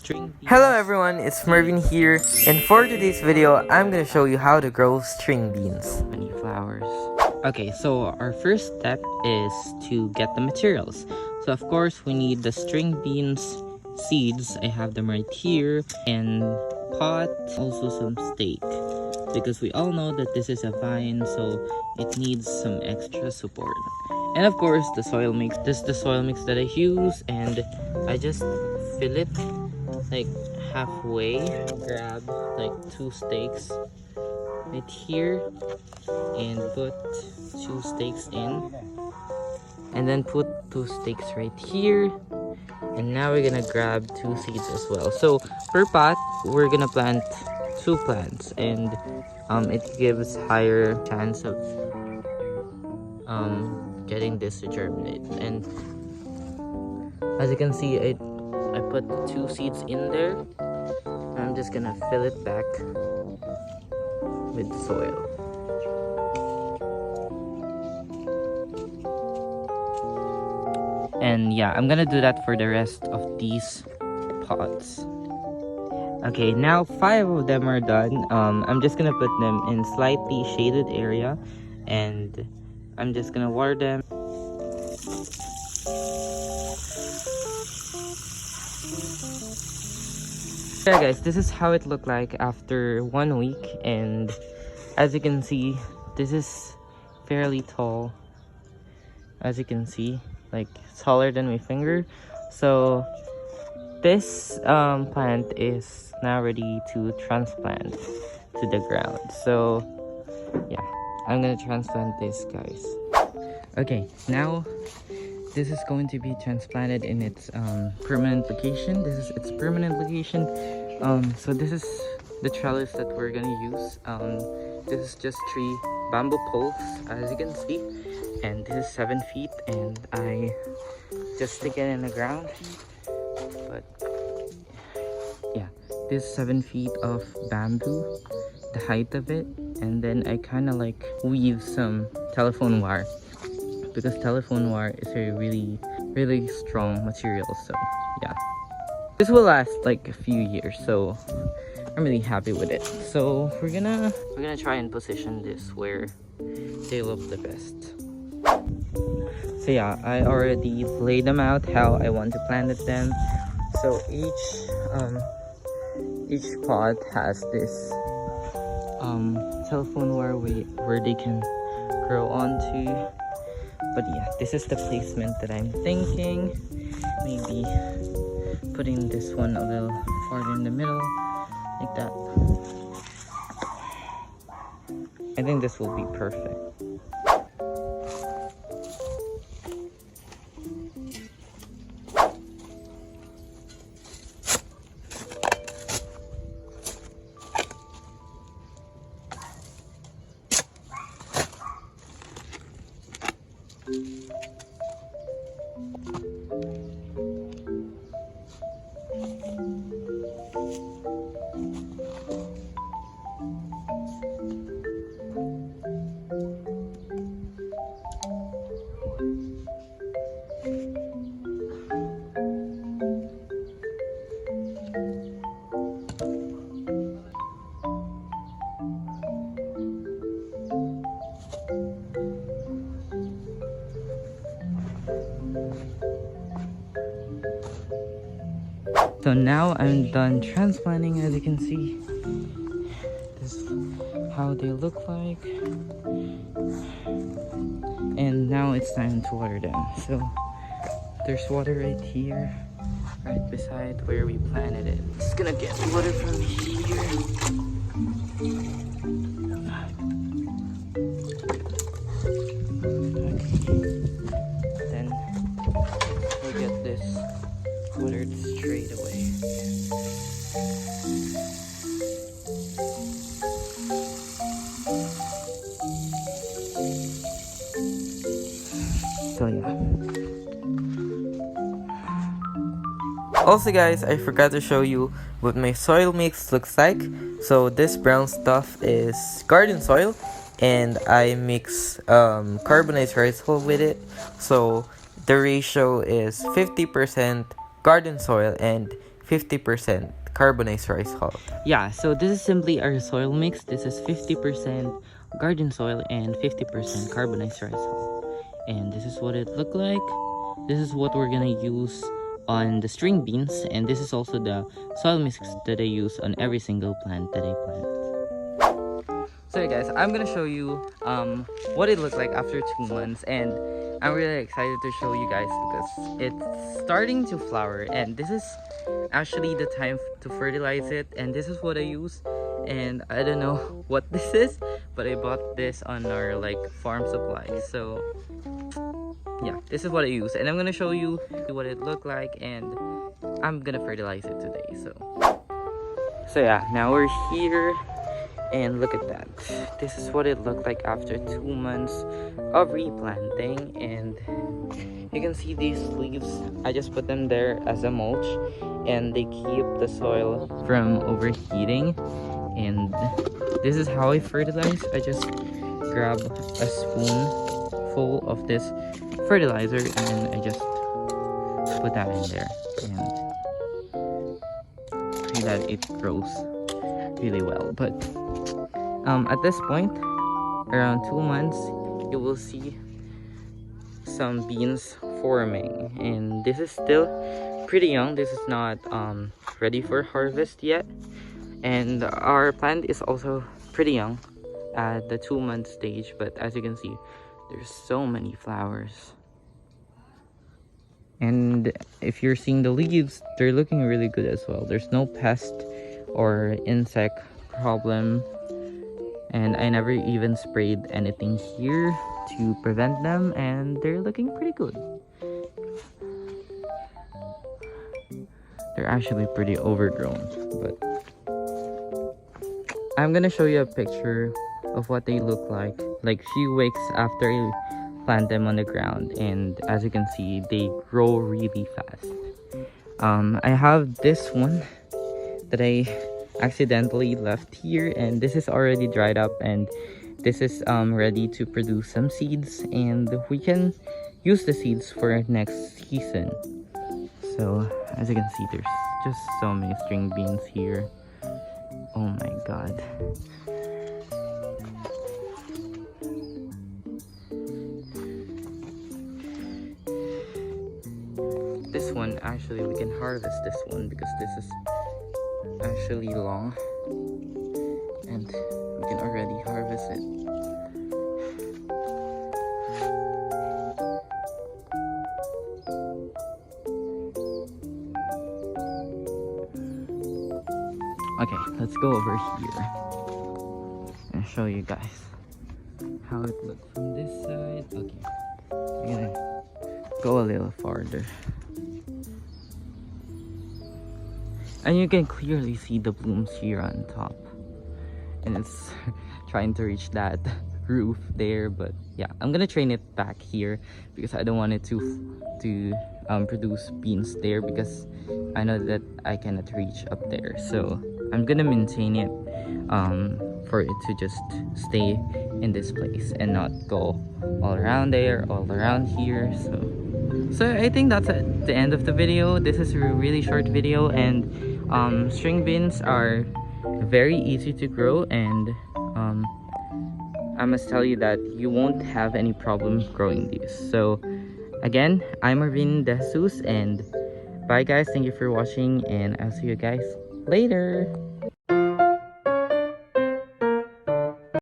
Hello everyone, it's Mervin here, and for today's video, I'm gonna show you how to grow string beans. Many flowers. Okay, so our first step is to get the materials. So of course we need the string beans seeds. I have them right here, and pot, also some stake, because we all know that this is a vine, so it needs some extra support. And of course the soil mix. This is the soil mix that I use, and I just fill it like halfway, grab like 2 stakes right here and put 2 stakes in, and then put 2 stakes right here, and now we're gonna grab 2 seeds as well. So per pot we're gonna plant 2 plants, and it gives higher chance of getting this to germinate. And as you can see, I put 2 seeds in there. I'm just gonna fill it back with soil. And yeah, I'm gonna do that for the rest of these pots. Okay, now 5 of them are done. I'm just gonna put them in slightly shaded area, and I'm just gonna water them. Yeah guys, this is how it looked like after 1 week, and as you can see, this is fairly tall. As you can see, like taller than my finger. So this plant is now ready to transplant to the ground. So yeah, I'm gonna transplant this, guys. Okay, now this is going to be transplanted in its permanent location. This is its permanent location. So this is the trellis that we're gonna use. This is just 3 bamboo poles, as you can see, and this is 7 feet, and I just stick it in the ground. But yeah, this is 7 feet of bamboo, the height of it, and then I kind of like weave some telephone wire, because telephone wire is a really strong material. So yeah, this will last like a few years, so I'm really happy with it. So we're gonna try and position this where they look the best. So yeah, I already laid them out how I want to plant them. So each pot has this telephone wire where they can grow onto. But yeah, this is the placement that I'm thinking. Maybe putting this one a little farther in the middle, like that. I think this will be perfect. So now I'm done transplanting. As you can see, this is how they look like, and now it's time to water them. So there's water right here, right beside where we planted it. Just gonna get water from here. Then we'll get this watered straight away. So yeah. Also guys, I forgot to show you what my soil mix looks like. So this brown stuff is garden soil, and I mix carbonized rice hull with it. So the ratio is 50% garden soil and 50% carbonized rice hull. Yeah, so this is simply our soil mix. This is 50% garden soil and 50% carbonized rice hull. And this is what it looked like. This is what we're gonna use on the string beans, and this is also the soil mix that I use on every single plant that I plant. So guys, I'm gonna show you what it looked like after 2 months, and I'm really excited to show you guys because it's starting to flower, and this is actually the time to fertilize it. And this is what I use, and I don't know what this is, but I bought this on our like farm supply. So yeah, this is what I use, and I'm gonna show you what it looked like, and I'm gonna fertilize it today. So yeah, now we're here. And look at that. This is what it looked like after 2 months of replanting. And you can see these leaves. I just put them there as a mulch, and they keep the soil from overheating. And this is how I fertilize. I just grab a spoonful of this fertilizer, and then I just put that in there, and pray that it grows really well. But at this point, around 2 months, you will see some beans forming, and this is still pretty young. This is not ready for harvest yet, and our plant is also pretty young at the 2-month stage. But as you can see, there's so many flowers, and if you're seeing the leaves, they're looking really good as well. There's no pest or insect problem, and I never even sprayed anything here to prevent them, and they're looking pretty good. They're actually pretty overgrown, but I'm gonna show you a picture of what they look like few weeks after I plant them on the ground. And as you can see, they grow really fast. I have this one that I accidentally left here, and this is already dried up, and this is ready to produce some seeds, and we can use the seeds for next season. So as you can see, there's just so many string beans here. Oh my god. This one, actually we can harvest this one because this is actually long, and we can already harvest it. Okay, let's go over here and show you guys how it looks from this side. Okay, I'm gonna go a little farther. And you can clearly see the blooms here on top, and it's trying to reach that roof there. But yeah, I'm gonna train it back here because I don't want it to produce beans there, because I know that I cannot reach up there. So I'm gonna maintain it for it to just stay in this place and not go all around there, all around here. So I think that's the end of the video. This is a really short video, and string beans are very easy to grow, and I must tell you that you won't have any problem growing these. So again, I'm Marvin De Jesus, and bye guys. Thank you for watching, and I'll see you guys later.